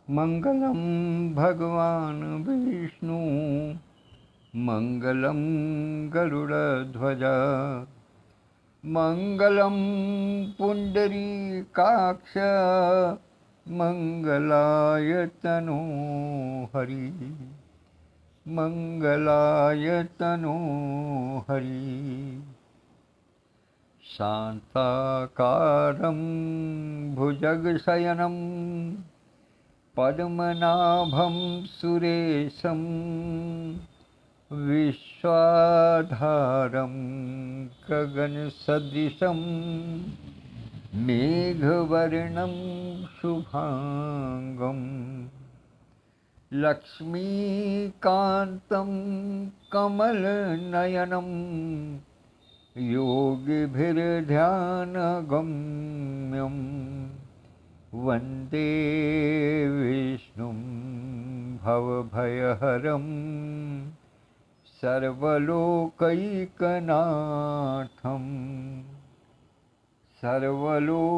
मंगलम भगवान विष्णु मंगलम गरुड़ध्वज मंगलम पुंडरीकाक्ष मंगलाय तनो हरि मंगलाय तनो हरि शांताकारं भुजगशयनं पद्मनाभं सुरेशं विश्वाधारं गगनसदृशं मेघवर्णं शुभांगं लक्ष्मीकान्तं कमलनयनं योगिभिर्ध्यानगम्यं वन्दे विष्णुं भवभयहरं सर्वलोकैकनाथं सर्वलोकैकनाथं।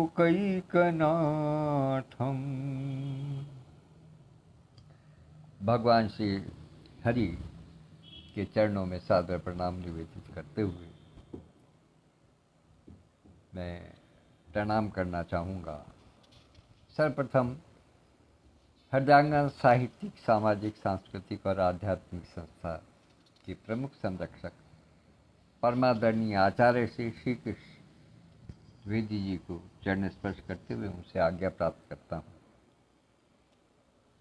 भगवान श्री हरि के चरणों में सादर प्रणाम निवेदित करते हुए मैं प्रणाम करना चाहूँगा। सर्वप्रथम हृदयांगन साहित्यिक, सामाजिक, सांस्कृतिक और आध्यात्मिक संस्था के प्रमुख संरक्षक परमादरणीय आचार्य श्री कृष्ण द्विवेदी जी को चरण स्पर्श करते हुए उनसे आज्ञा प्राप्त करता हूँ।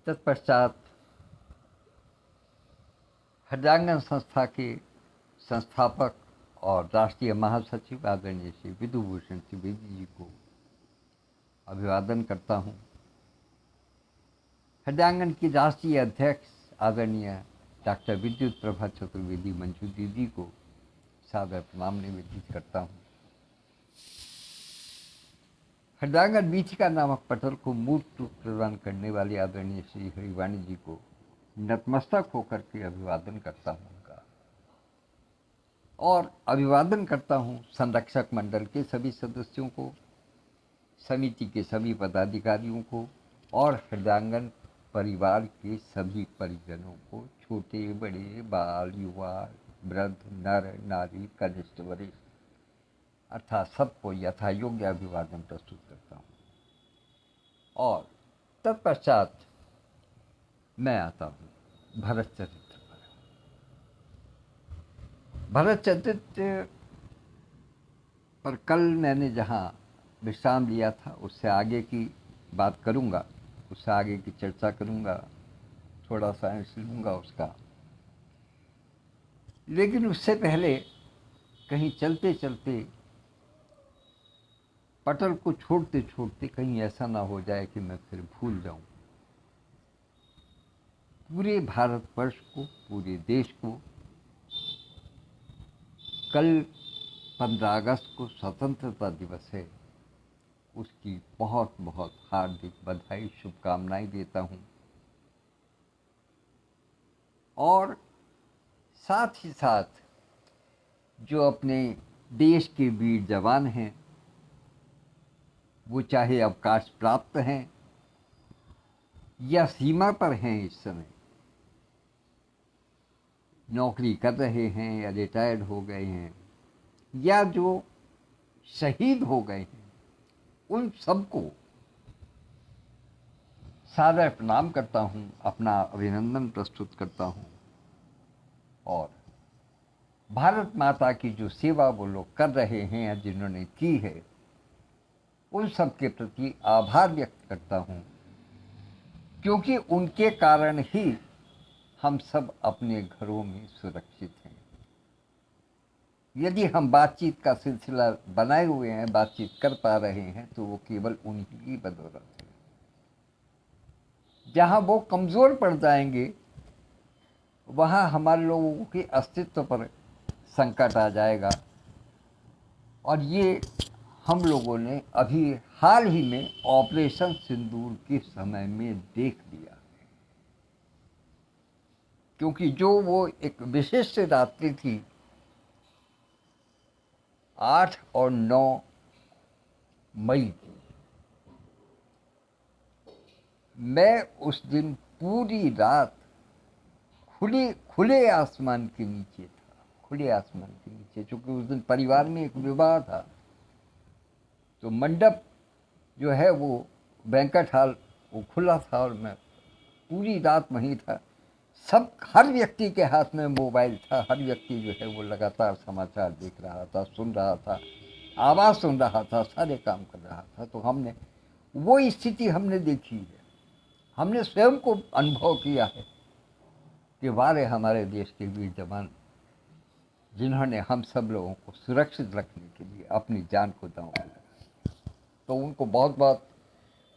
तत्पश्चात हृदयांगन संस्था के संस्थापक और राष्ट्रीय महासचिव आदरणीय श्री विधुभूषण त्रिवेदी जी को अभिवादन करता हूँ। हृदयांगन की राष्ट्रीय अध्यक्ष आदरणीय डॉक्टर विद्युत प्रभा चतुर्वेदी मंजू दीदी को सादर प्रणाम निवेदित करता हूँ। हृदयांगन वीथिका नामक पटल को मूर्त रूप प्रदान करने वाले आदरणीय श्री हरिवाणी जी को नतमस्तक होकर के अभिवादन करता हूँ और अभिवादन करता हूँ संरक्षक मंडल के सभी सदस्यों को, समिति के सभी पदाधिकारियों को और हृदयांगन परिवार के सभी परिजनों को, छोटे बड़े, बाल, युवा, वृद्ध, नर नारी, कनिष्ठ वरिष्ठ अर्थात सबको यथा योग्य अभिवादन प्रस्तुत करता हूँ। और तत्पश्चात मैं आता हूँ भरत चरित्र पर। भरत चरित्र पर कल मैंने जहाँ विश्राम लिया था उससे आगे की बात करूँगा, उससे आगे की चर्चा करूँगा, थोड़ा सा अंश लूँगा उसका। लेकिन उससे पहले कहीं चलते चलते पटल को छोड़ते छोड़ते कहीं ऐसा ना हो जाए कि मैं फिर भूल जाऊँ। पूरे भारतवर्ष को, पूरे देश को कल 15 अगस्त को स्वतंत्रता दिवस है, उसकी बहुत बहुत हार्दिक बधाई, शुभकामनाएं देता हूँ। और साथ ही साथ जो अपने देश के वीर जवान हैं, वो चाहे अवकाश प्राप्त हैं या सीमा पर हैं, इस समय नौकरी कर रहे हैं या रिटायर्ड हो गए हैं या जो शहीद हो गए हैं, उन सबको सादर प्रणाम करता हूँ, अपना अभिनंदन प्रस्तुत करता हूँ। और भारत माता की जो सेवा वो लोग कर रहे हैं या जिन्होंने की है, उन सब के प्रति आभार व्यक्त करता हूँ, क्योंकि उनके कारण ही हम सब अपने घरों में सुरक्षित हैं। यदि हम बातचीत का सिलसिला बनाए हुए हैं, बातचीत कर पा रहे हैं, तो वो केवल उन्हीं की बदौलत है। जहाँ वो कमज़ोर पड़ जाएंगे वहाँ हमारे लोगों के अस्तित्व पर संकट आ जाएगा। और ये हम लोगों ने अभी हाल ही में ऑपरेशन सिंदूर के समय में देख लिया, क्योंकि जो वो एक विशिष्ट रात्रि थी 8 और 9 मई की, मैं उस दिन पूरी रात खुले खुले आसमान के नीचे था, खुले आसमान के नीचे, चूंकि उस दिन परिवार में एक विवाह था, तो मंडप जो है वो बैंक्वेट हॉल वो खुला था और मैं पूरी रात वहीं था। सब हर व्यक्ति के हाथ में मोबाइल था, हर व्यक्ति जो है वो लगातार समाचार देख रहा था, सुन रहा था, आवाज़ सुन रहा था, सारे काम कर रहा था। तो हमने वो स्थिति हमने देखी है, हमने स्वयं को अनुभव किया है कि वारे हमारे देश के वीर जवान जिन्होंने हम सब लोगों को सुरक्षित रखने के लिए अपनी जान को दांव पे लगाया। तो उनको बहुत बहुत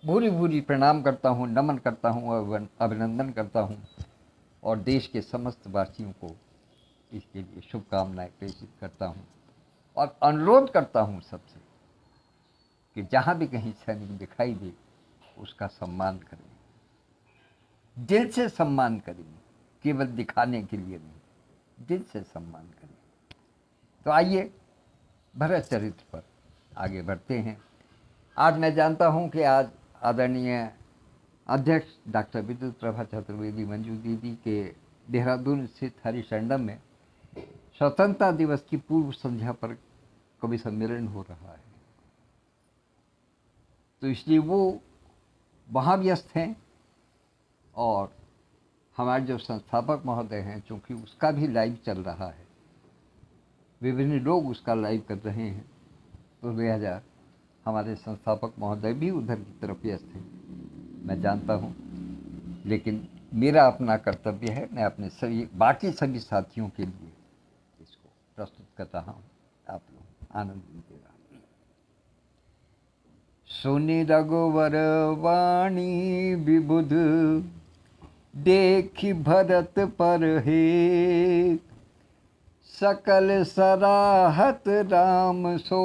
भूरी भूरी प्रणाम करता हूँ, नमन करता हूँ और अभिनंदन करता हूँ, और देश के समस्त वासियों को इसके लिए शुभकामनाएं प्रेषित करता हूँ और अनुरोध करता हूँ सबसे कि जहाँ भी कहीं सैनिक दिखाई दे उसका सम्मान करें, दिल से सम्मान करें, केवल दिखाने के लिए नहीं, दिल से सम्मान करें। तो आइए भरत चरित्र पर आगे बढ़ते हैं। आज मैं जानता हूं कि आज आदरणीय अध्यक्ष डॉक्टर विद्युत प्रभा चतुर्वेदी मंजू दीदी के देहरादून स्थित हरिशंडम में स्वतंत्रता दिवस की पूर्व संध्या पर कवि सम्मेलन हो रहा है, तो इसलिए वो वहाँ व्यस्त हैं। और हमारे जो संस्थापक महोदय हैं, चूँकि उसका भी लाइव चल रहा है, विभिन्न लोग उसका लाइव कर रहे हैं, तो लिहाजा हमारे संस्थापक महोदय भी उधर की तरफ व्यस्त हैं, मैं जानता हूँ। लेकिन मेरा अपना कर्तव्य है, मैं अपने सभी बाकी सभी साथियों के लिए इसको प्रस्तुत कर रहा हूँ, आप लोग आनंद लेते रहा। सुनि रघुवर वाणी विबुध, देखि भरत पर हे, सकल सराहत राम सो,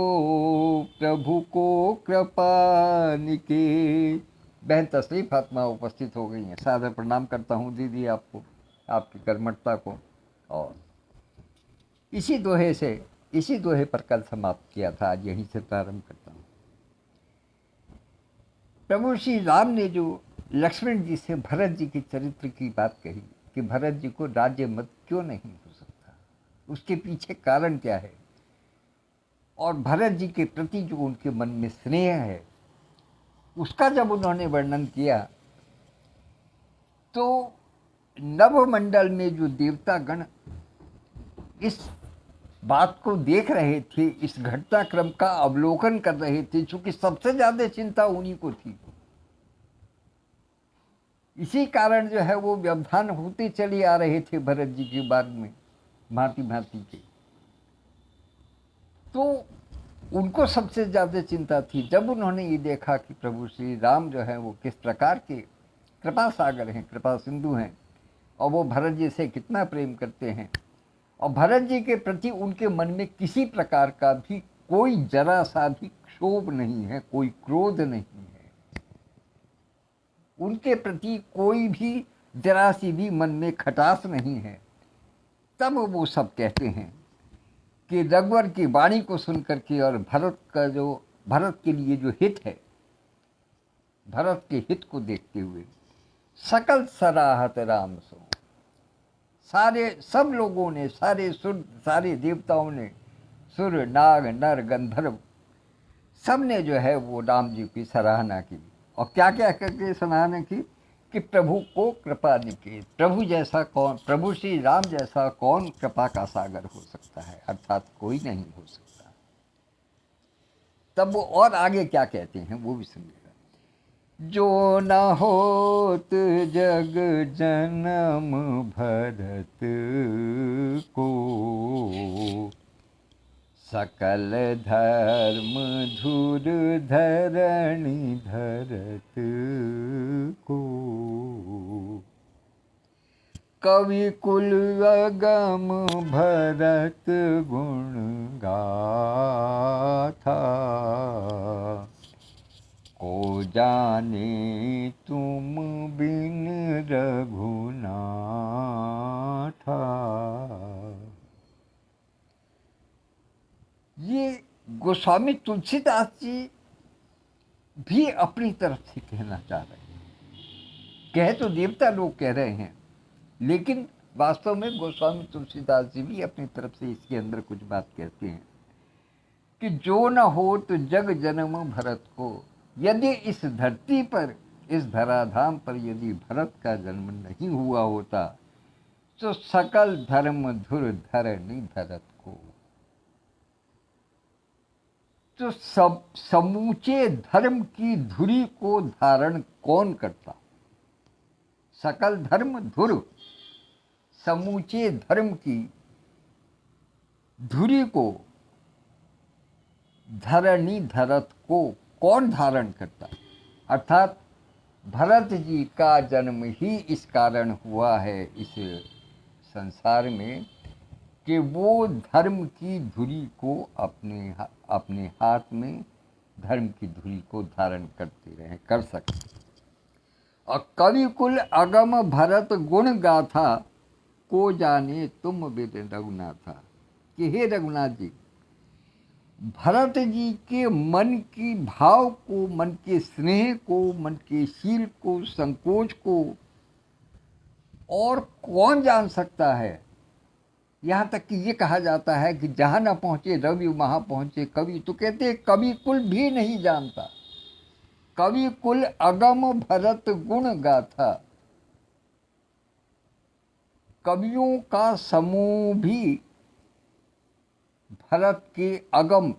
प्रभु को कृपा निके। बहन तशरीफ फातिमा उपस्थित हो गई हैं, सादर प्रणाम करता हूँ दीदी आपको, आपकी कर्मठता को। और इसी दोहे पर कल समाप्त किया था, आज यहीं से प्रारंभ करता हूँ। प्रभु श्री राम ने जो लक्ष्मण जी से भरत जी के चरित्र की बात कही कि भरत जी को राज्य मत क्यों नहीं हो सकता, उसके पीछे कारण क्या है, और भरत जी के प्रति जो उनके मन में स्नेह है उसका जब उन्होंने वर्णन किया, तो नवमंडल में जो देवता गण इस बात को देख रहे थे, इस घटनाक्रम का अवलोकन कर रहे थे, चूंकि सबसे ज्यादा चिंता उन्हीं को थी, इसी कारण जो है वो व्यवधान होते चले आ रहे थे भरत जी के बारे में भांति भांति के। तो उनको सबसे ज्यादा चिंता थी जब उन्होंने ये देखा कि प्रभु श्री राम जो है वो किस प्रकार के कृपा सागर हैं, कृपा सिंधु हैं, और वो भरत जी से कितना प्रेम करते हैं, और भरत जी के प्रति उनके मन में किसी प्रकार का भी कोई जरा सा भी क्षोभ नहीं है, कोई क्रोध नहीं है, उनके प्रति कोई भी जरा सी भी मन में खटास नहीं है। तब वो सब कहते हैं कि रघुवर की वाणी को सुन करके और भरत के लिए जो हित है, भरत के हित को देखते हुए सकल सराहत राम सो, सारे सब लोगों ने, सारे देवताओं ने, सुर नाग नर गंधर्व सब ने जो है वो राम जी की सराहना की। और क्या क्या करके सराहना की कि प्रभु को कृपा निके, प्रभु जैसा कौन, प्रभु श्री राम जैसा कौन कृपा का सागर हो सकता है, अर्थात कोई नहीं हो सकता। तब वो और आगे क्या कहते हैं वो भी सुनिएगा। जो न होत जग जन्म भरत को, सकल धर्म धुर धरणी धरत को, कवि कुल अगम भरत गुण गाथा, को जाने तुम बिन रघुनाथा। ये गोस्वामी तुलसीदास जी भी अपनी तरफ से कहना चाह रहे हैं कह तो देवता लोग कह रहे हैं, लेकिन वास्तव में गोस्वामी तुलसीदास जी भी अपनी तरफ से इसके अंदर कुछ बात कहते हैं कि जो न हो तो जग जन्म भरत को, यदि इस धरती पर, इस धराधाम पर यदि भरत का जन्म नहीं हुआ होता तो सकल धर्म धुर धरणी धरत को, तो सब समूचे धर्म की धुरी को धारण कौन करता। सकल धर्म धुर, समूचे धर्म की धुरी को, धरणी धरत को कौन धारण करता। अर्थात भरत जी का जन्म ही इस कारण हुआ है इस संसार में कि वो धर्म की धुरी को अपने हाथ में धर्म की धुरी को धारण करते रहे, कर सके। और कवि कुल अगम भरत गुण गाथा को जाने तुम वेद रघुनाथा, कि हे रघुनाथ जी, भरत जी के मन की भाव को, मन के स्नेह को, मन के शील को, संकोच को और कौन जान सकता है। यहाँ तक कि ये कहा जाता है कि जहाँ न पहुँचे रवि वहाँ पहुँचे कवि। तो कहते कवि कुल भी नहीं जानता। कवि कुल अगम भरत गुण गाथा, कवियों का समूह भी भरत के अगम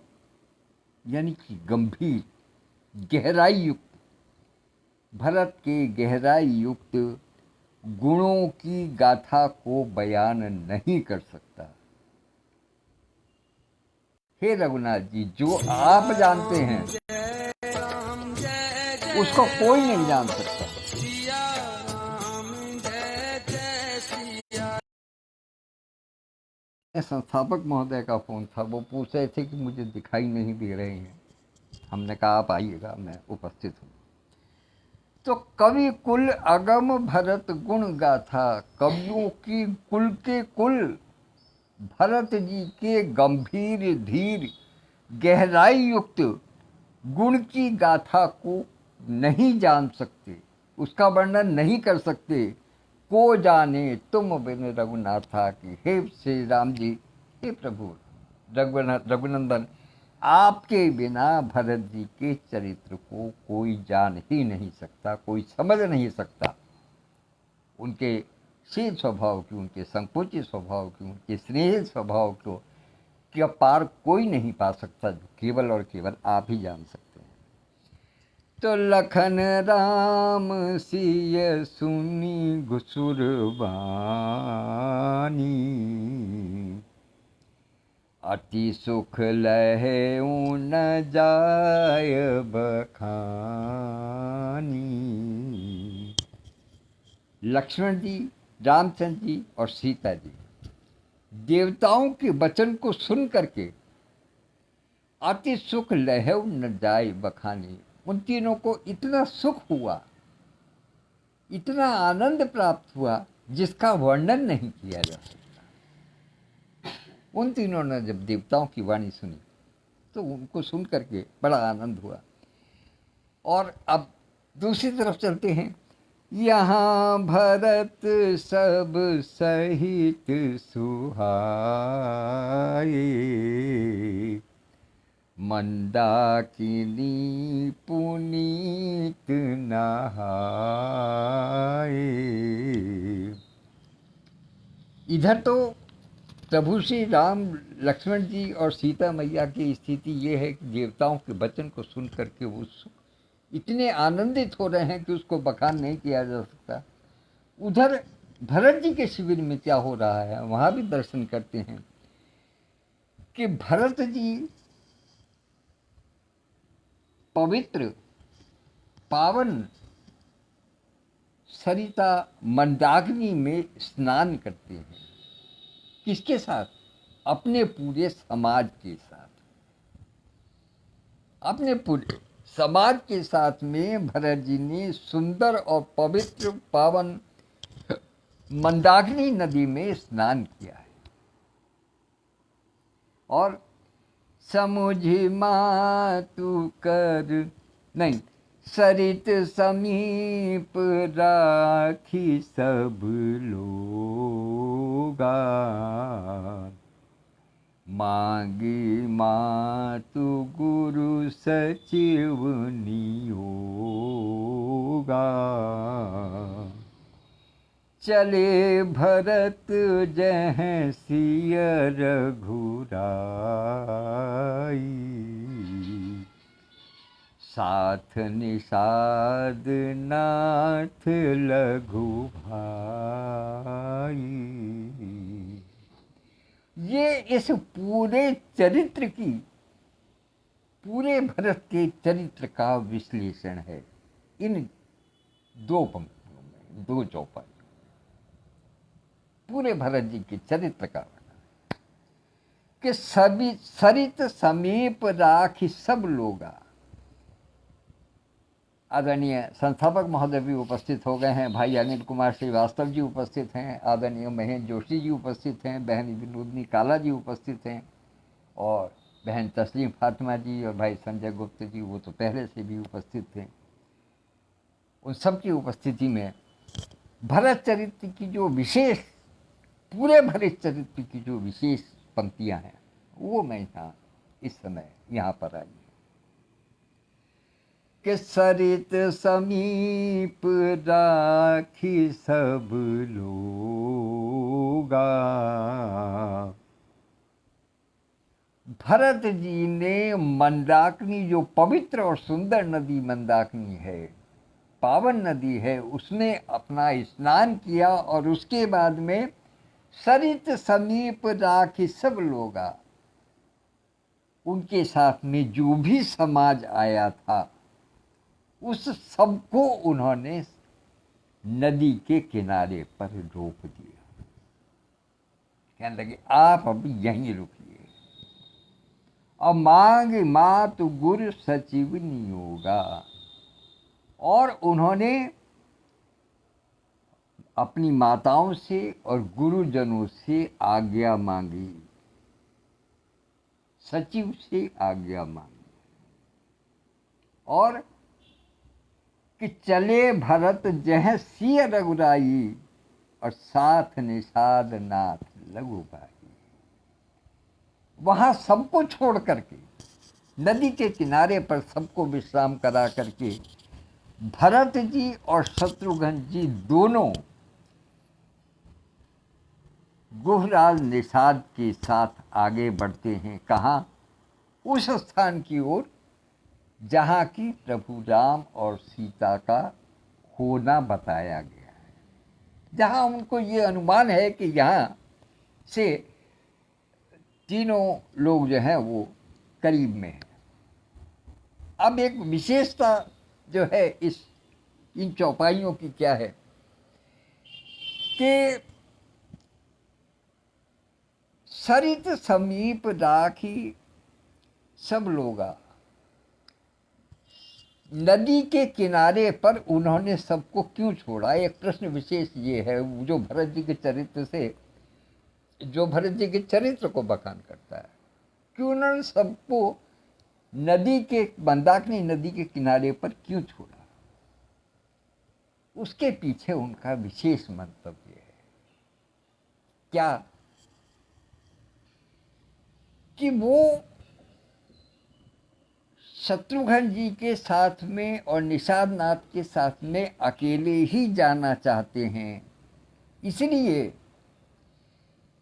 यानी कि गंभीर, गहराई युक्त, भरत के गहराई युक्त गुणों की गाथा को बयान नहीं कर सकता। हे रघुनाथ जी, जो आप जानते हैं उसको कोई नहीं जान सकता। संस्थापक महोदय का फोन था, वो पूछ रहे थे कि मुझे दिखाई नहीं दे रहे हैं। हमने कहा आप आइएगा, मैं उपस्थित हूँ। तो कवि कुल अगम भरत गुण गाथा, कवियों की कुल के कुल भरत जी के गंभीर, धीर, गहराई युक्त गुण की गाथा को नहीं जान सकते, उसका वर्णन नहीं कर सकते। को जाने तुम बिन रघुनाथा की, हे श्री राम जी, हे प्रभु रघुनंदन, आपके बिना भरत जी के चरित्र को कोई जान ही नहीं सकता, कोई समझ नहीं सकता। उनके शील स्वभाव की, उनके संकोची स्वभाव की, उनके स्नेह स्वभाव को कि पार कोई नहीं पा सकता, जो केवल और केवल आप ही जान सकते हैं। तो लखन राम सिय सुनी घुसुर बानी, अति सुख लहे न जाय बखानी। लक्ष्मण जी, रामचंद्र जी और सीता जी देवताओं के वचन को सुन करके अति सुख लहव न जाए बखानी, उन तीनों को इतना सुख हुआ, इतना आनंद प्राप्त हुआ जिसका वर्णन नहीं किया जा सकता। उन तीनों ने जब देवताओं की वाणी सुनी तो उनको सुन करके बड़ा आनंद हुआ। और अब दूसरी तरफ चलते हैं। यहाँ भरत सब सहित सुहाए, मंदाकिनी पुनीत नहाए। इधर तो प्रभु श्री राम, लक्ष्मण जी और सीता मैया की स्थिति ये है कि देवताओं के वचन को सुन करके वो इतने आनंदित हो रहे हैं कि उसको बखान नहीं किया जा सकता। उधर भरत जी के शिविर में क्या हो रहा है, वहाँ भी दर्शन करते हैं कि भरत जी पवित्र पावन सरिता मंदाकिनी में स्नान करते हैं। किसके साथ? अपने पूरे समाज के साथ। अपने पूरे समाज के साथ में भरत जी ने सुंदर और पवित्र पावन मंदाकिनी नदी में स्नान किया है। और समुझ मातु कर नहीं, सरित समीप राखी सब लोगा, मांगी मातु गुरु सचिव नियोगा। चले भरत जह सिय रघुराई, साथ निषाद नाथ लघु भाई। ये इस पूरे चरित्र की, पूरे भरत के चरित्र का विश्लेषण है इन दो पंक्तियों में, दो चौपाई। पूरे भरत जी के चरित्र का कि सभी सरित समीप राखी सब लोगा। आदरणीय संस्थापक महोदय भी उपस्थित हो गए हैं, भाई अनिल कुमार श्रीवास्तव जी उपस्थित हैं, आदरणीय महेंद्र जोशी जी उपस्थित हैं, बहन विनोदनी काला जी उपस्थित हैं, और बहन तस्लीम फातिमा जी और भाई संजय गुप्त जी, वो तो पहले से भी उपस्थित थे। उन सब की उपस्थिति में भरत चरित्र की जो विशेष, पूरे भरत चरित्र की जो विशेष पंक्तियां हैं, वो मैं यहाँ इस समय यहाँ पर आई कि सरित समीप राखी सब लोगा। भरत जी ने मंदाकिनी, जो पवित्र और सुंदर नदी मंदाकिनी है, पावन नदी है, उसमें अपना स्नान किया और उसके बाद में सरित समीप राखी सब लोगा, उनके साथ में जो भी समाज आया था उस सबको उन्होंने नदी के किनारे पर रोक दिया। कहने लगे आप अभी यहीं रुकिए, और मांग मातु गुरु सचिव नियोगा। और उन्होंने अपनी माताओं से और गुरुजनों से आज्ञा मांगी, सचिव से आज्ञा मांगी, और कि चले भरत जह सिय रघुराई, और साथ निषाद नाथ लघु भाई। वहां सबको छोड़ करके, नदी के किनारे पर सबको विश्राम करा करके भरत जी और शत्रुघ्न जी दोनों गुहराज निषाद के साथ आगे बढ़ते हैं। कहाँ? उस स्थान की ओर जहाँ की प्रभु राम और सीता का होना बताया गया है, जहाँ उनको ये अनुमान है कि यहाँ से तीनों लोग जो हैं वो करीब में हैं। अब एक विशेषता जो है इन चौपाइयों की क्या है कि सरित समीप राखी सब लोगा, नदी के किनारे पर उन्होंने सबको क्यों छोड़ा? एक प्रश्न विशेष ये है जो भरत जी के चरित्र से, जो भरत जी के चरित्र को बखान करता है कि उन्होंने सबको नदी के, मंदाकिनी नदी के किनारे पर क्यों छोड़ा। उसके पीछे उनका विशेष मंतव्य है। क्या? कि वो शत्रुघ्न जी के साथ में और निषाद नाथ के साथ में अकेले ही जाना चाहते हैं, इसलिए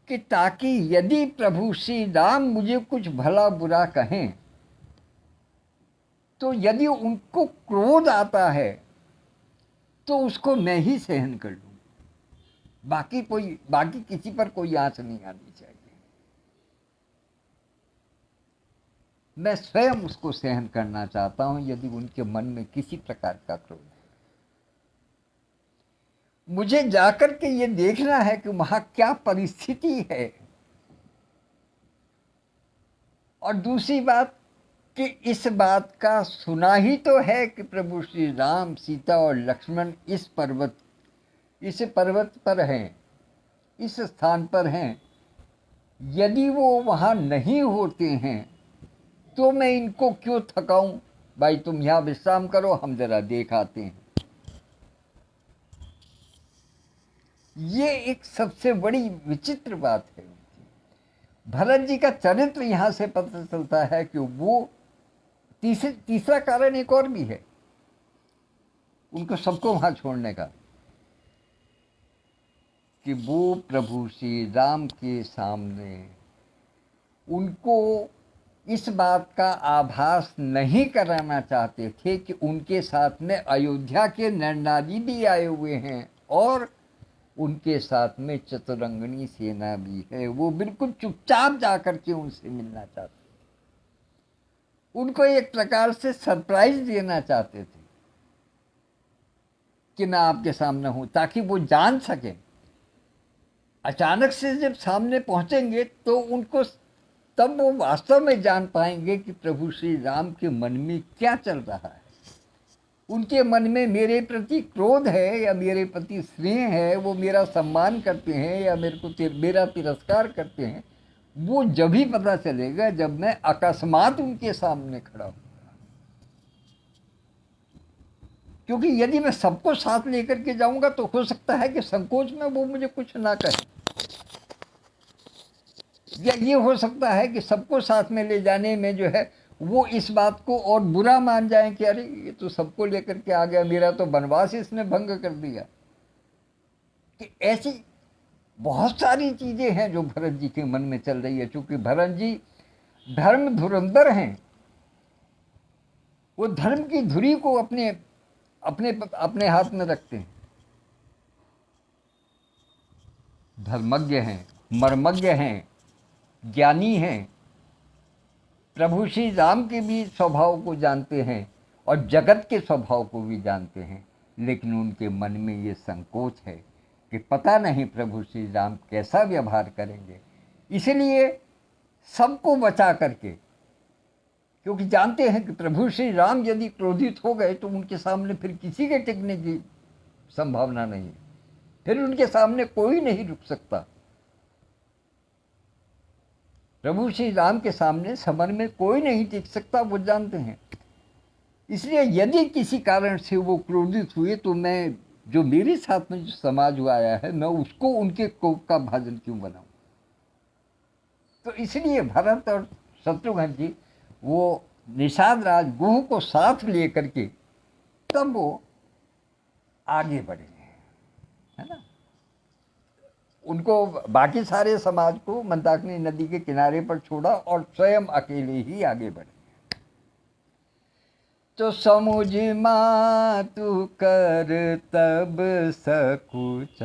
कि ताकि यदि प्रभु श्री राम मुझे कुछ भला बुरा कहें तो यदि उनको क्रोध आता है तो उसको मैं ही सहन कर लूं, बाकी किसी पर कोई आंच नहीं आनी चाहिए। मैं स्वयं उसको सहन करना चाहता हूं यदि उनके मन में किसी प्रकार का क्रोध है। मुझे जाकर के ये देखना है कि वहां क्या परिस्थिति है। और दूसरी बात कि इस बात का सुना ही तो है कि प्रभु श्री राम, सीता और लक्ष्मण इस पर्वत पर हैं, इस स्थान पर हैं। यदि वो वहां नहीं होते हैं तो मैं इनको क्यों थकाऊं, भाई तुम यहाँ विश्राम करो, हम जरा देख आते हैं। ये एक सबसे बड़ी विचित्र बात है। भरत जी का चरित्र यहाँ से पता चलता है कि वो तीसरा कारण एक और भी है उनको सबको वहां छोड़ने का, कि वो प्रभु श्री राम के सामने उनको इस बात का आभास नहीं कराना चाहते थे कि उनके साथ में अयोध्या के नरनारी भी आए हुए हैं और उनके साथ में चतुरंगनी सेना भी है। वो बिल्कुल चुपचाप जाकर के उनसे मिलना चाहते, उनको एक प्रकार से सरप्राइज देना चाहते थे कि मैं आपके सामने हूं, ताकि वो जान सके। अचानक से जब सामने पहुंचेंगे तो उनको तब वो वास्तव में जान पाएंगे कि प्रभु श्री राम के मन में क्या चल रहा है। उनके मन में मेरे प्रति क्रोध है या मेरे प्रति स्नेह है, वो मेरा सम्मान करते हैं या मेरा तिरस्कार करते हैं, वो जब भी पता चलेगा जब मैं अकस्मात उनके सामने खड़ा हूं। क्योंकि यदि मैं सबको साथ लेकर के जाऊंगा तो हो सकता है कि संकोच में वो मुझे कुछ ना कहे, या ये हो सकता है कि सबको साथ में ले जाने में जो है वो इस बात को और बुरा मान जाए कि अरे ये तो सबको लेकर के आ गया, मेरा तो वनवास इसने भंग कर दिया। कि ऐसी बहुत सारी चीजें हैं जो भरत जी के मन में चल रही है। चूंकि भरत जी धर्म धुरंधर हैं, वो धर्म की धुरी को अपने अपने अपने हाथ में रखते हैं। धर्मज्ञ हैं, मर्मज्ञ हैं, ज्ञानी हैं, प्रभु श्री राम के भी स्वभाव को जानते हैं और जगत के स्वभाव को भी जानते हैं, लेकिन उनके मन में ये संकोच है कि पता नहीं प्रभु श्री राम कैसा व्यवहार करेंगे। इसलिए सबको बचा करके, क्योंकि जानते हैं कि प्रभु श्री राम यदि क्रोधित हो गए तो उनके सामने फिर किसी के टिकने की संभावना नहीं है, फिर उनके सामने कोई नहीं रुक सकता। प्रभु श्री राम के सामने समर में कोई नहीं टिक सकता, वो जानते हैं। इसलिए यदि किसी कारण से वो क्रोधित हुए तो मैं जो मेरे साथ में जो समाज हुआ आया है मैं उसको उनके कोप का भाजन क्यों बनाऊं। तो इसलिए भरत और शत्रुघ्न जी वो निषाद राज गुह को साथ लेकर के तब वो आगे बढ़े, है ना। उनको बाकी सारे समाज को मंदाकिनी नदी के किनारे पर छोड़ा और स्वयं अकेले ही आगे बढ़े। तो समुझ मातु कर तब सकुचाही,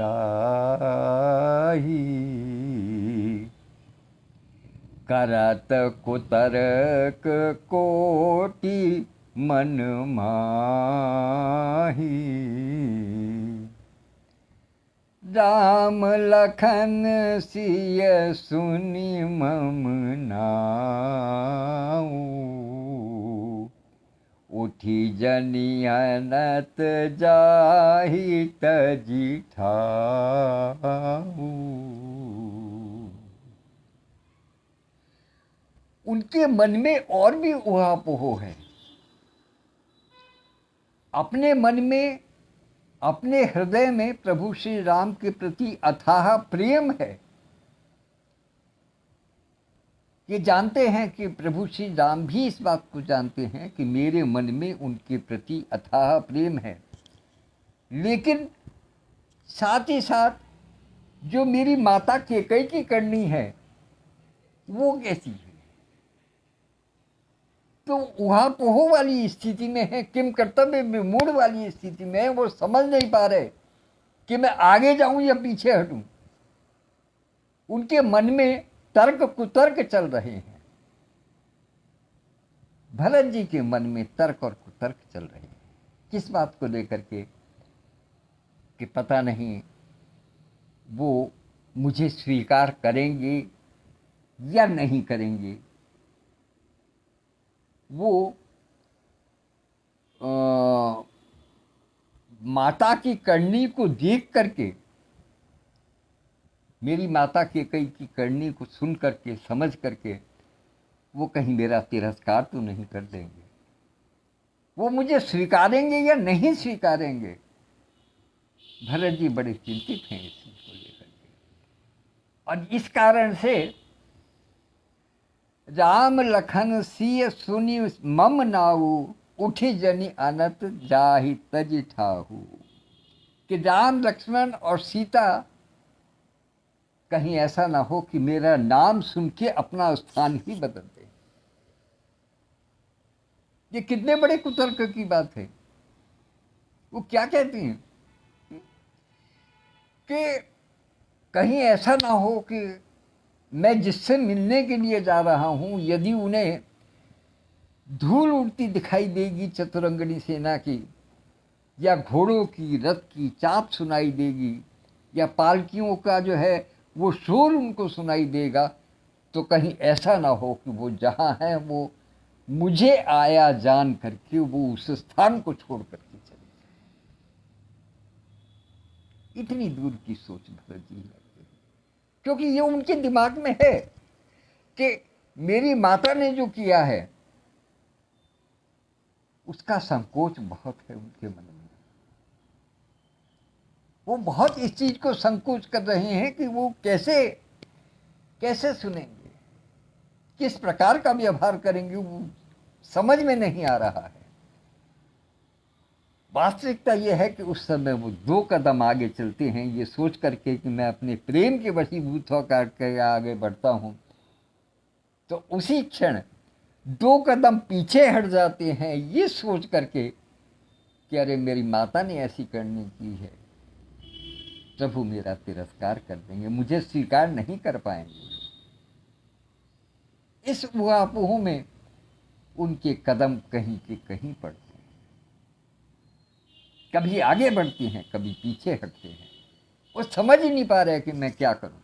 करत कुतर्क कोटि मन माही। राम लखन सिय सुनि मम नाऊ, उठी जनियनत जाहि तजि ठाऊ। उनके मन में और भी उहापोह है। अपने मन में, अपने हृदय में प्रभु श्री राम के प्रति अथाह प्रेम है। ये जानते हैं कि प्रभु श्री राम भी इस बात को जानते हैं कि मेरे मन में उनके प्रति अथाह प्रेम है, लेकिन साथ ही साथ जो मेरी माता कैकेयी की करनी है वो कैसी है। तो उहापोह वाली स्थिति में है, किम कर्तव्य विमूढ़ वाली स्थिति में है। वो समझ नहीं पा रहे कि मैं आगे जाऊं या पीछे हटूं। उनके मन में तर्क कुतर्क चल रहे हैं। भरत जी के मन में तर्क और कुतर्क चल रहे हैं। किस बात को लेकर के कि पता नहीं वो मुझे स्वीकार करेंगे या नहीं करेंगे। वो माता की करनी को देख करके, मेरी माता कैकेयी की करनी को सुन करके, समझ करके वो कहीं मेरा तिरस्कार तो नहीं कर देंगे। वो मुझे स्वीकारेंगे या नहीं स्वीकारेंगे। भरत जी बड़े चिंतित हैं इस चीज को लेकर के, और इस कारण से राम लखन सिय सुनि मम नाऊ, उठी जनि अनत जाहि तज ठाहू। कि राम लक्ष्मण और सीता कहीं ऐसा ना हो कि मेरा नाम सुन के अपना स्थान ही बदल दे। ये कितने बड़े कुतर्क की बात है। वो क्या कहती हैं कि कहीं ऐसा ना हो कि मैं जिससे मिलने के लिए जा रहा हूं, यदि उन्हें धूल उड़ती दिखाई देगी चतुरंगनी सेना की, या घोड़ों की, रथ की चाप सुनाई देगी, या पालकियों का जो है वो शोर उनको सुनाई देगा, तो कहीं ऐसा ना हो कि वो जहां है वो मुझे आया जान करके वो उस स्थान को छोड़ करके चले जाए। इतनी दूर की सोच भरत जी रखते हैं, क्योंकि ये उनके दिमाग में है कि मेरी माता ने जो किया है उसका संकोच बहुत है उनके मन में। वो बहुत इस चीज को संकोच कर रहे हैं कि वो कैसे कैसे सुनेंगे, किस प्रकार का व्यवहार करेंगे, वो समझ में नहीं आ रहा है। वास्तविकता यह है कि उस समय वो 2 कदम आगे चलते हैं, ये सोच करके कि मैं अपने प्रेम के वशीभूत होकर के आगे बढ़ता हूं, तो उसी क्षण 2 कदम पीछे हट जाते हैं, ये सोच करके कि अरे मेरी माता ने ऐसी करनी की है, प्रभु मेरा तिरस्कार कर देंगे, मुझे स्वीकार नहीं कर पाएंगे। इस ऊहापोह में उनके कदम कहीं के कहीं पड़ते हैं, कभी आगे बढ़ते हैं, कभी पीछे हटते हैं। वो समझ ही नहीं पा रहे कि मैं क्या करूं।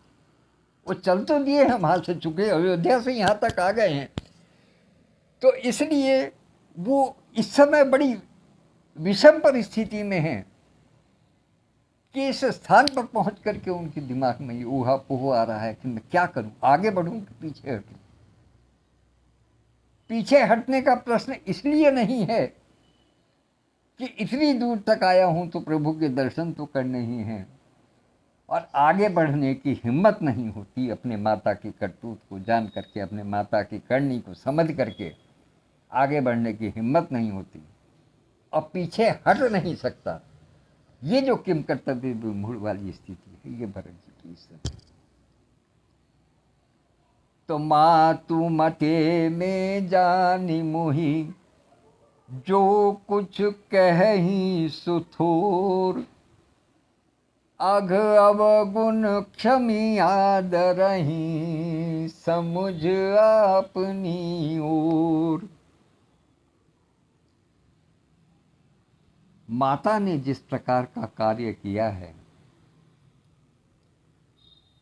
वो चल तो दिए हम हाथ से चुके, अयोध्या से यहां तक आ गए हैं, तो इसलिए वो इस समय बड़ी विषम परिस्थिति में हैं कि इस स्थान पर पहुंच करके उनके दिमाग में ये ऊहापोह आ रहा है कि मैं क्या करूं, आगे बढ़ूं कि पीछे हटूं। पीछे हटने का प्रश्न इसलिए नहीं है कि इतनी दूर तक आया हूं तो प्रभु के दर्शन तो करने ही हैं, और आगे बढ़ने की हिम्मत नहीं होती, अपने माता की करतूत को जान करके, अपने माता की करनी को समझ करके आगे बढ़ने की हिम्मत नहीं होती, और पीछे हट नहीं सकता। ये जो किम कर्तव्य विमूढ़ वाली स्थिति है, ये भरत जी की स्थिति। तो मातु मते में जानी मोही, जो कुछ कही सुथोर, अघ अवगुण क्षमी आदरही, समुझ अपनी ओर। माता ने जिस प्रकार का कार्य किया है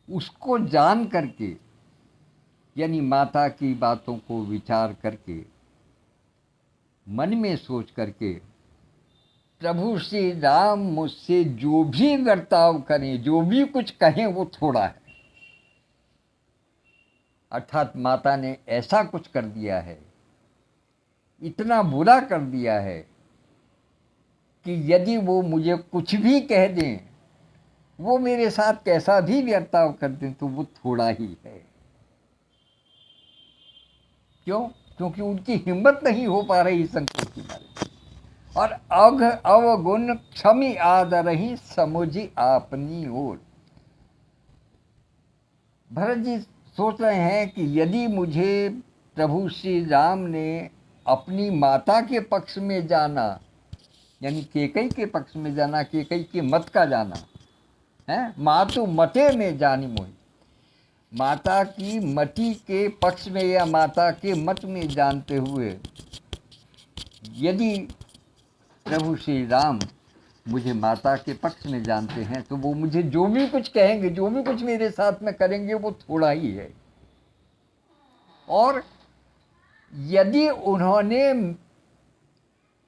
उसको जान करके, यानी माता की बातों को विचार करके, मन में सोच करके, प्रभु श्री राम मुझसे जो भी बर्ताव करें, जो भी कुछ कहें, वो थोड़ा है। अर्थात माता ने ऐसा कुछ कर दिया है, इतना बुरा कर दिया है कि यदि वो मुझे कुछ भी कह दें, वो मेरे साथ कैसा भी बर्ताव कर दें, तो वो थोड़ा ही है। क्यों? क्योंकि उनकी हिम्मत नहीं हो पा रही संकोच की बारे में। और अघ अवगुण क्षमी आदरही, समुझी अपनी ओर। भरत जी सोच रहे हैं कि यदि मुझे प्रभु श्री राम ने अपनी माता के पक्ष में जाना, यानी केकई के पक्ष में जाना, केकई के मत का जाना है, मातु मते में जानी मोही, माता की मति के पक्ष में या माता के मत में जानते हुए यदि प्रभु श्री राम मुझे माता के पक्ष में जानते हैं, तो वो मुझे जो भी कुछ कहेंगे, जो भी कुछ मेरे साथ में करेंगे, वो थोड़ा ही है। और यदि उन्होंने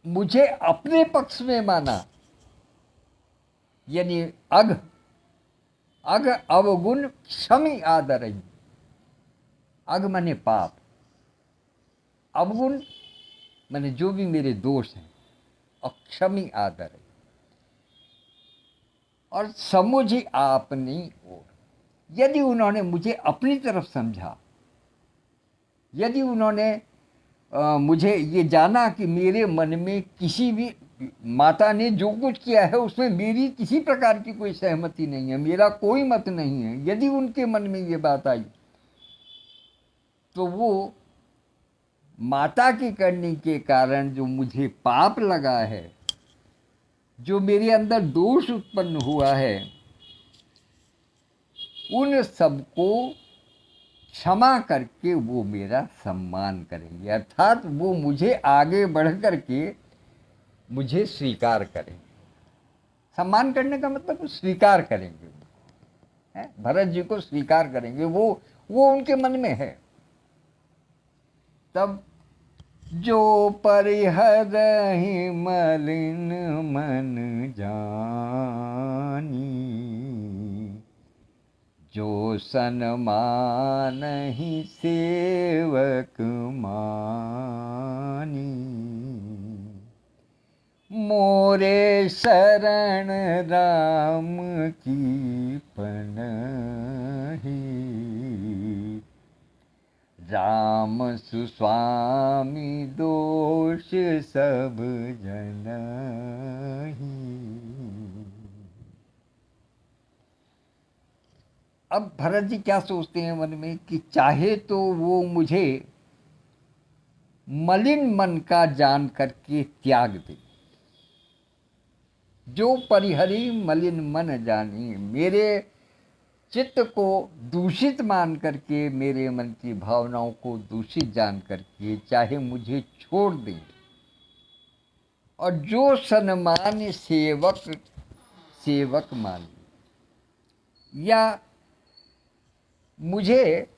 मुझे अपने पक्ष में माना, यानी अघ अवगुण क्षमी आदरही, अघ माने पाप, अवगुण माने जो भी मेरे दोष हैं, अक्षमी आदर है और समुझ आपनी ओर। यदि उन्होंने मुझे अपनी तरफ समझा, यदि उन्होंने मुझे ये जाना कि मेरे मन में किसी भी, माता ने जो कुछ किया है उसमें मेरी किसी प्रकार की कोई सहमति नहीं है, मेरा कोई मत नहीं है, यदि उनके मन में ये बात आई तो वो माता की करने के कारण जो मुझे पाप लगा है, जो मेरे अंदर दोष उत्पन्न हुआ है, उन सबको क्षमा करके वो मेरा सम्मान करेंगे। अर्थात वो मुझे आगे बढ़ करके मुझे स्वीकार करेंगे। सम्मान करने का मतलब वो स्वीकार करेंगे, है भरत जी को स्वीकार करेंगे, वो उनके मन में है। तब जो परिहरहि मलिन मन जानी, जो सन्मानहि सेवक मानी, मोरे शरण राम की पनहि, राम सुस्वामी दोष सब जनहि। अब भरत जी क्या सोचते हैं मन में कि चाहे तो वो मुझे मलिन मन का जान करके त्याग दे, जो परिहरी मलिन मन जानी, मेरे चित्त को दूषित मान करके, मेरे मन की भावनाओं को दूषित जान करके चाहे मुझे छोड़ दें, और जो सन्मान सेवक मान, या मुझे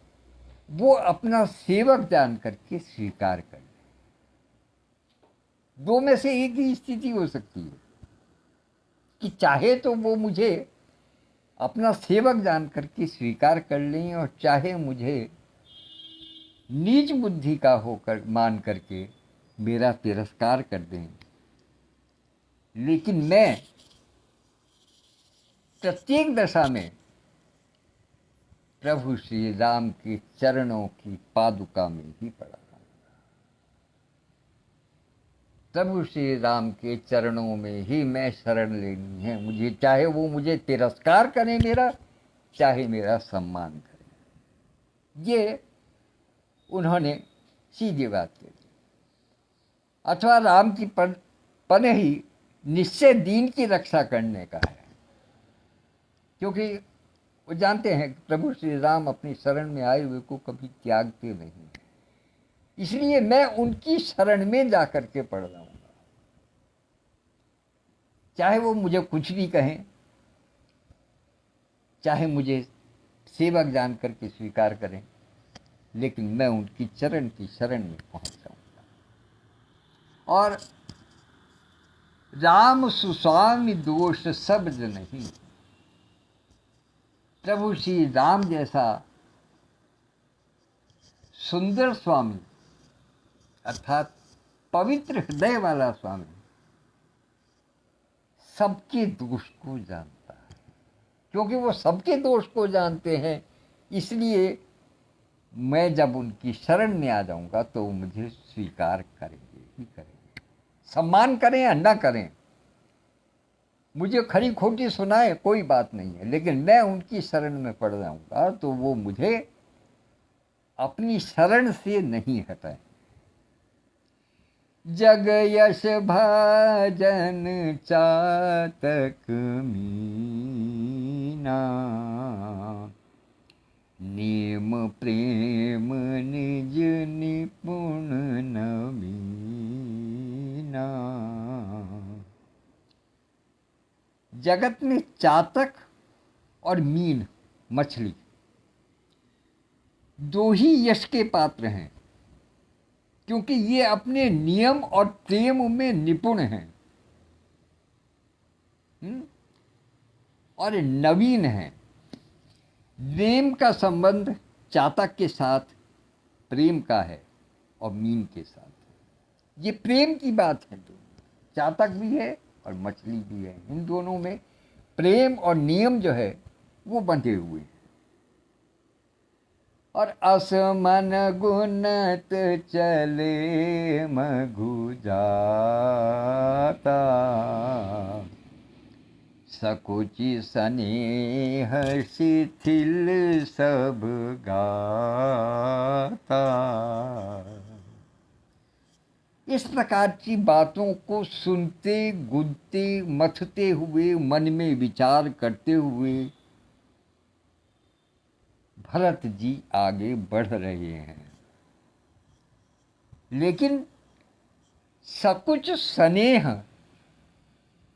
वो अपना सेवक जान करके स्वीकार कर ले। दो में से एक ही स्थिति हो सकती है कि चाहे तो वो मुझे अपना सेवक जान करके स्वीकार कर लें, और चाहे मुझे नीच बुद्धि का होकर मान करके मेरा तिरस्कार कर दें। लेकिन मैं प्रत्येक दशा में प्रभु श्री राम के चरणों की पादुका में ही पड़ा हूं। प्रभु श्री राम के चरणों में ही मैं शरण लेनी है मुझे, चाहे वो मुझे तिरस्कार करें मेरा, चाहे मेरा सम्मान करें। ये उन्होंने सीधी बात कही। अथवा राम की पनहि निश्चय दीन की रक्षा करने का है, क्योंकि वो जानते हैं कि प्रभु श्री राम अपनी शरण में आए हुए को कभी त्यागते नहीं हैं। इसलिए मैं उनकी शरण में जाकर के पड़ रहा हूँ, चाहे वो मुझे कुछ भी कहें, चाहे मुझे सेवक जान करके स्वीकार करें, लेकिन मैं उनकी चरण की शरण में पहुंच जाऊंगा। और राम सुस्वामी दोष सब नहीं, प्रभु श्री राम जैसा सुंदर स्वामी, अर्थात पवित्र हृदय वाला स्वामी, सबके दोष को जानता है। क्योंकि वो सबके दोष को जानते हैं, इसलिए मैं जब उनकी शरण में आ जाऊंगा तो वो मुझे स्वीकार करेंगे ही करेंगे। सम्मान करें या न करें, मुझे खरी खोटी सुनाए कोई बात नहीं है, लेकिन मैं उनकी शरण में पड़ जाऊंगा तो वो मुझे अपनी शरण से नहीं हटाए। जग यश भाजन चातक मीना, नेम प्रेम निज निपुण नवीना। जगत में चातक और मीन मछली दो ही यश के पात्र हैं, क्योंकि ये अपने नियम और प्रेम में निपुण हैं और नवीन हैं। प्रेम का संबंध चातक के साथ प्रेम का है और मीन के साथ। ये प्रेम की बात है। तो चातक भी है और मछली भी है। इन दोनों में प्रेम और नियम जो है वो बंधे हुए हैं। और असमन गुणत चले मघु जाता, सकुचि स्नेह शिथिल सब गाता। इस प्रकार की बातों को सुनते, गुनते, मथते हुए, मन में विचार करते हुए भरत जी आगे बढ़ रहे हैं। लेकिन सकुच स्नेह,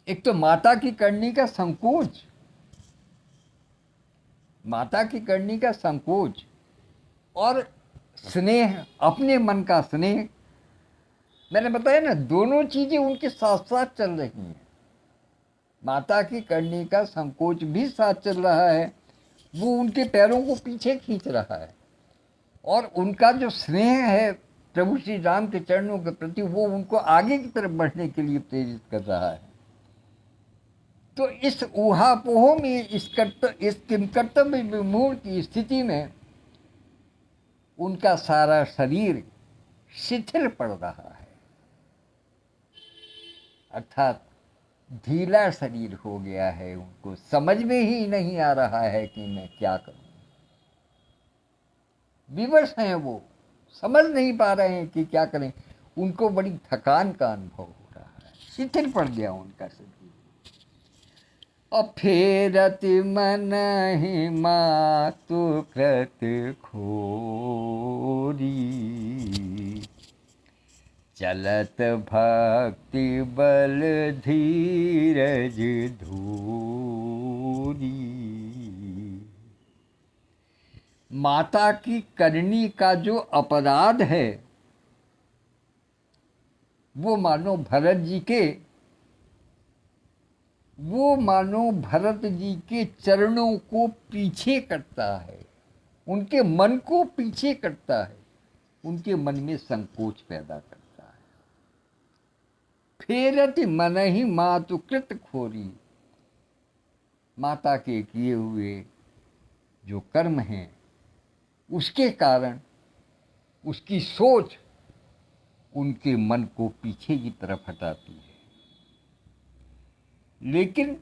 एक तो माता की करनी का संकोच, माता की करनी का संकोच, और स्नेह, अपने मन का स्नेह। मैंने बताया ना, दोनों चीजें उनके साथ साथ चल रही हैं। माता की करनी का संकोच भी साथ चल रहा है, वो उनके पैरों को पीछे खींच रहा है, और उनका जो स्नेह है प्रभु श्री राम के चरणों के प्रति, वो उनको आगे की तरफ बढ़ने के लिए प्रेरित कर रहा है। तो इस ऊहापोह में, इस कर्तव्य विमूढ़ की स्थिति में उनका सारा शरीर शिथिल पड़ रहा है, अर्थात ढीला शरीर हो गया है। उनको समझ में ही नहीं आ रहा है कि मैं क्या करूं। विवश हैं, वो समझ नहीं पा रहे हैं कि क्या करें। उनको बड़ी थकान का अनुभव हो रहा है, शिथिल पड़ गया उनका शरीर। और फेरत मन ही मातु कृत खोरी, चलत भक्ति बल धीरज धूरी। माता की करनी का जो अपराध है, वो मानो भरत जी के चरणों को पीछे करता है, उनके मन को पीछे करता है, उनके मन में संकोच पैदा करता है। फेरत मन ही मातु कृत खोरी, माता के किए हुए जो कर्म हैं उसके कारण उसकी सोच उनके मन को पीछे की तरफ हटाती है। लेकिन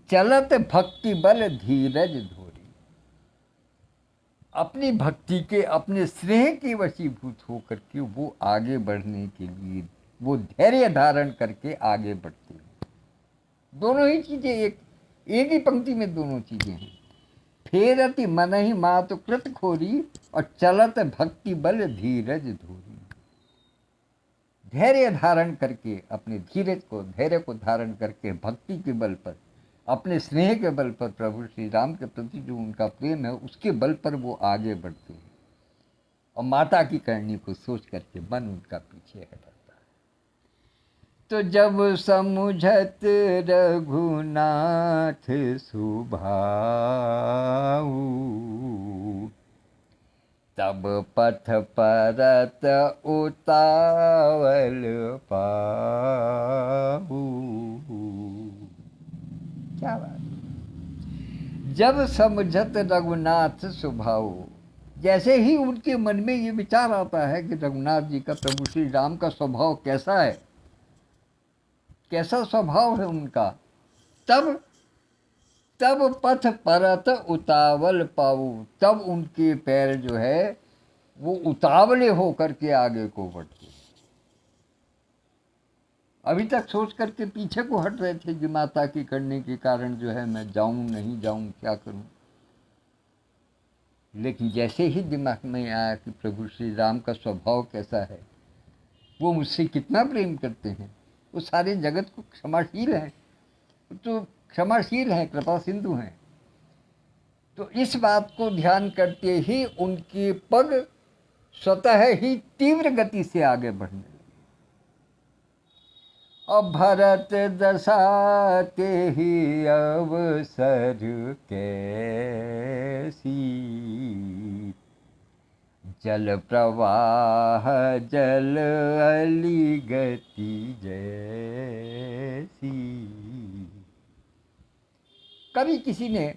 चलत भक्ति बल धीरज धोरी, अपनी भक्ति के, अपने स्नेह के वशीभूत होकर के वो आगे बढ़ने के लिए वो धैर्य धारण करके आगे बढ़ते हैं। दोनों ही चीजें एक ही पंक्ति में दोनों चीजें हैं। फेरति मन ही मातु कृत खोरी, और चलत भक्ति बल धीरज धोरी। धैर्य धारण करके, अपने धैर्य को धारण करके, भक्ति के बल पर, अपने स्नेह के बल पर, प्रभु श्री राम के प्रति जो उनका प्रेम है उसके बल पर वो आगे बढ़ते हैं, और माता की करनी को सोच करके मन उनका पीछे हटता है। तो जब समुझत रघुनाथ सुभाऊ, तब पथ परत उतावल पाऊ। क्या बात। जब समझत रघुनाथ स्वभाव, जैसे ही उनके मन में ये विचार आता है कि रघुनाथ जी का, प्रभु श्री राम का स्वभाव कैसा है, कैसा स्वभाव है उनका, तब पथ परत उतावल पाऊ, तब उनके पैर जो है वो उतावले होकर के आगे को बढ़ते। अभी तक सोच करके पीछे को हट रहे थे कि माता की करने के कारण जो है मैं जाऊं नहीं जाऊं, क्या करूं। लेकिन जैसे ही दिमाग में आया कि प्रभु श्री राम का स्वभाव कैसा है, वो मुझसे कितना प्रेम करते हैं, वो सारे जगत को क्षमाशील हैं, तो क्षमाशील हैं, कृपा सिंधु हैं। तो इस बात को ध्यान करते ही उनके पग स्वतः ही तीव्र गति से आगे बढ़ने लगे। अब भरत दशा के ही अवसर कैसी, जल प्रवाह जल अली गति जैसी। कभी किसी ने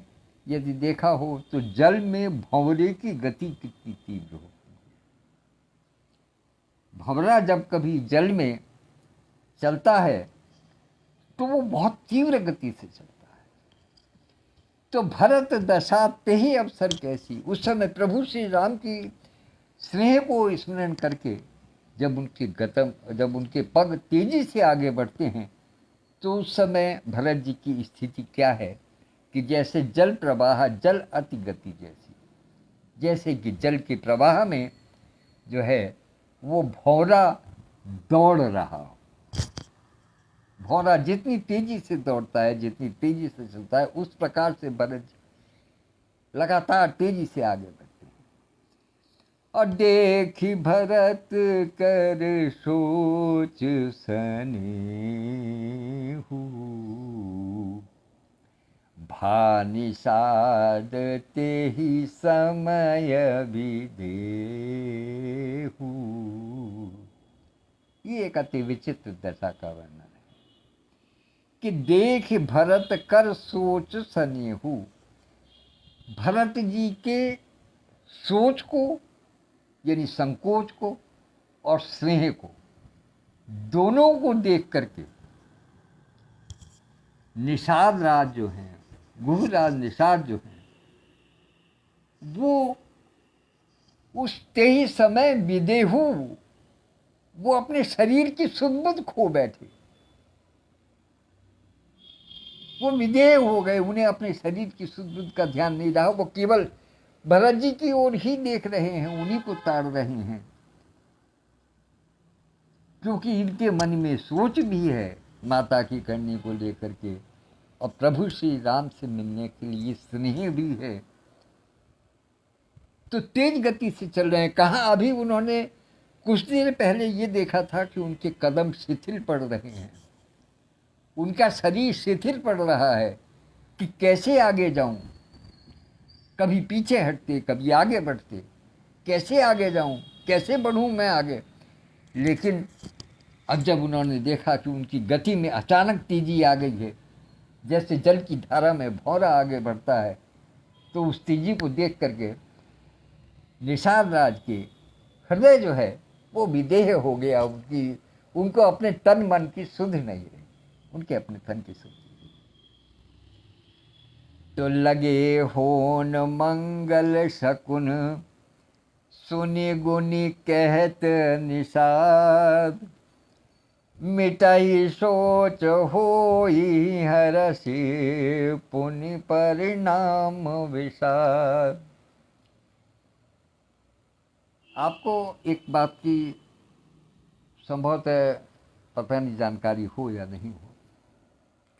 यदि देखा हो तो जल में भंवरे की गति कितनी तीव्र हो। भंवरा जब कभी जल में चलता है तो वो बहुत तीव्र गति से चलता है। तो भरत दशा ते ही अवसर कैसी, उस समय प्रभु श्री राम की स्नेह को स्मरण करके जब उनके पग तेजी से आगे बढ़ते हैं तो उस समय भरत जी की स्थिति क्या है कि जैसे जल प्रवाह जल अति गति जैसी, जैसे कि जल के प्रवाह में जो है वो भौरा दौड़ रहा हो। भौरा जितनी तेजी से दौड़ता है, जितनी तेजी से चलता है, उस प्रकार से भरत जी लगातार तेजी से आगे बढ़ते हैं। और देखी भरत कर सोच सनेहू, भानिषाद ते ही समय विदेहू। ये एक अति विचित्र दशा का वर्णन है कि देख भरत कर सोच सनेहू। भरत जी के सोच को यानी संकोच को और स्नेह को, दोनों को देख करके निषाद राज जो हैं, गुहराज निषाद जो हैं, वो उस ते ही समय विदेहू, वो अपने शरीर की सुध-बुध खो बैठे। वो विदेह हो गए, उन्हें अपने शरीर की सुध-बुध का ध्यान नहीं रहा। वो केवल भरत जी की ओर ही देख रहे हैं, उन्हीं को ताड़ रहे हैं, क्योंकि इनके मन में सोच भी है माता की करने को लेकर के, और प्रभु श्री राम से मिलने के लिए स्नेह भी है। तो तेज गति से चल रहे हैं। कहाँ अभी उन्होंने कुछ देर पहले ये देखा था कि उनके कदम शिथिल पड़ रहे हैं, उनका शरीर शिथिल पड़ रहा है कि कैसे आगे जाऊं। कभी पीछे हटते, कभी आगे बढ़ते, कैसे आगे जाऊं, कैसे बढ़ूं मैं आगे। लेकिन अब जब उन्होंने देखा कि उनकी गति में अचानक तेजी आ गई है, जैसे जल की धारा में भौरा आगे बढ़ता है, तो उस तेजी को देख करके निषाद राज के हृदय जो है वो विदेह हो गया। उनको अपने तन मन की सुध नहीं है, उनके अपने तन की सुध। तो लगे होन मंगल शकुन, सुनि गुनि कहत निषाद। मिटाई सोच होई हरषि, पुनि परिणाम विषाद। आपको एक बात की संभवतः पता नहीं जानकारी हो या नहीं हो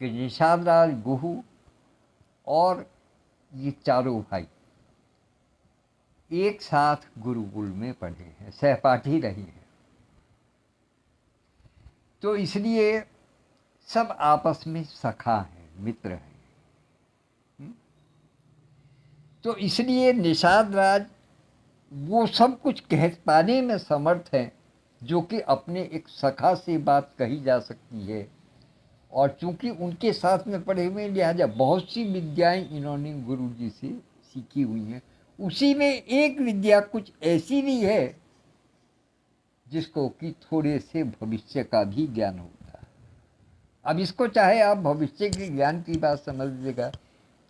कि निषाद राज, गुहू और ये चारों भाई एक साथ गुरुकुल में पढ़े हैं, सहपाठी रहे हैं। तो इसलिए सब आपस में सखा हैं, मित्र हैं। तो इसलिए निषाद राज वो सब कुछ कह पाने में समर्थ हैं जो कि अपने एक सखा से बात कही जा सकती है। और चूंकि उनके साथ में पढ़े हुए, लिहाजा बहुत सी विद्याएं इन्होंने गुरु जी से सीखी हुई हैं। उसी में एक विद्या कुछ ऐसी भी है जिसको कि थोड़े से भविष्य का भी ज्ञान होता है। अब इसको चाहे आप भविष्य के ज्ञान की बात समझ लेगा,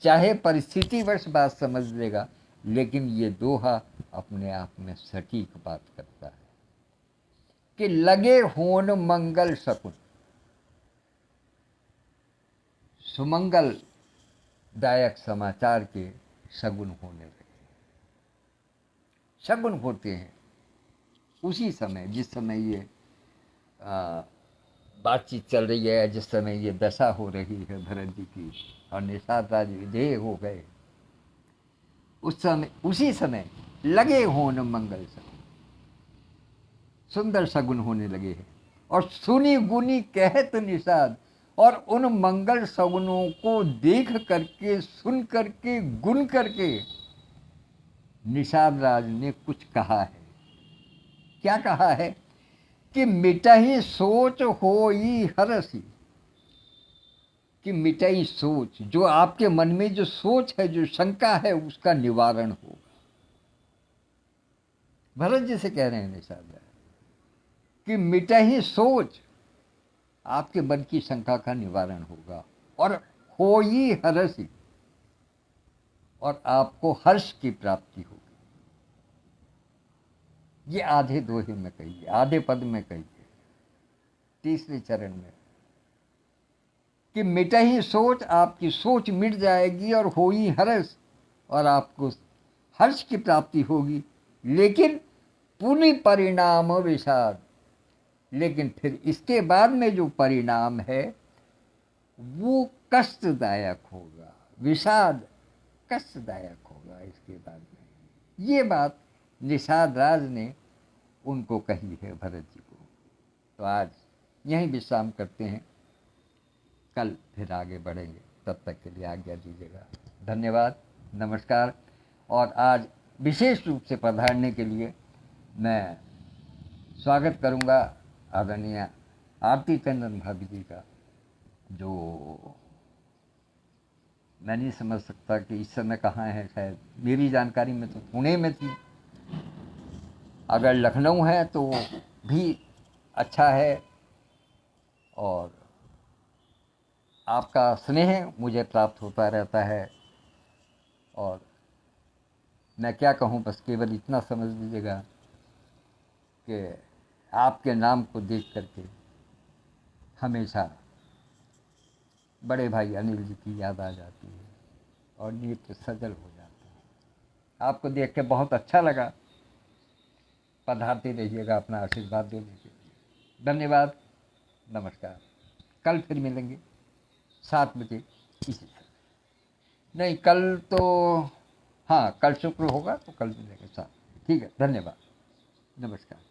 चाहे परिस्थितिवश बात समझ लेगा, लेकिन ये दोहा अपने आप में सटीक बात करता है कि लगे होन मंगल शकुन। सुमंगल दायक समाचार के शगुन होने लगे। शगुन होते हैं उसी समय जिस समय ये बातचीत चल रही है, जिस समय ये दशा हो रही है भरत जी की, और निषाद राज विदेह हो गए, उस समय, उसी समय लगे होन मंगल शगुन, सुंदर शगुन होने लगे हैं। और सुनी गुनी कहत निषाद, और उन मंगल शगुनों को देख करके, सुन करके, गुन करके निषाद राज ने कुछ कहा है। क्या कहा है कि मिटहि सोच होई हरसि, कि मिटई सोच, जो आपके मन में जो सोच है, जो शंका है, उसका निवारण होगा। भरत जी से कह रहे हैं निषाद राज कि मिटहि सोच, आपके मन की शंका का निवारण होगा, और होई हरसि, और आपको हर्ष की प्राप्ति होगी। ये आधे दोहे में कहिए, आधे पद में कहिए, तीसरे चरण में, कि मिटहि सोच, आपकी सोच मिट जाएगी, और होई हर्ष, और आपको हर्ष की प्राप्ति होगी। लेकिन पुनि परिणाम विषाद, लेकिन फिर इसके बाद में जो परिणाम है वो कष्टदायक होगा, विषाद कष्टदायक होगा इसके बाद में। ये बात निषाद राज ने उनको कही है, भरत जी को। तो आज यहीं विश्राम करते हैं, कल फिर आगे बढ़ेंगे। तब तक के लिए आज्ञा दीजिएगा। धन्यवाद, नमस्कार। और आज विशेष रूप से पधारने के लिए मैं स्वागत करूंगा आदरणीय आरती टंडन भाभी जी का, जो मैं नहीं समझ सकता कि इस समय कहाँ है। शायद मेरी जानकारी में तो पुणे में थी, अगर लखनऊ है तो भी अच्छा है। और आपका स्नेह मुझे प्राप्त होता रहता है, और मैं क्या कहूँ, बस केवल इतना समझ लीजिएगा कि आपके नाम को देख करके हमेशा बड़े भाई अनिल जी की याद आ जाती है, और नेत्र सजल हो जाता है। आपको देख के बहुत अच्छा लगा। पधारते रहिएगा अपना आशीर्वाद देने के लिए। धन्यवाद, नमस्कार। कल फिर मिलेंगे 7 बजे इसी समय। नहीं, कल तो हाँ, कल शुक्र होगा तो कल मिलेंगे 7। ठीक है, धन्यवाद, नमस्कार।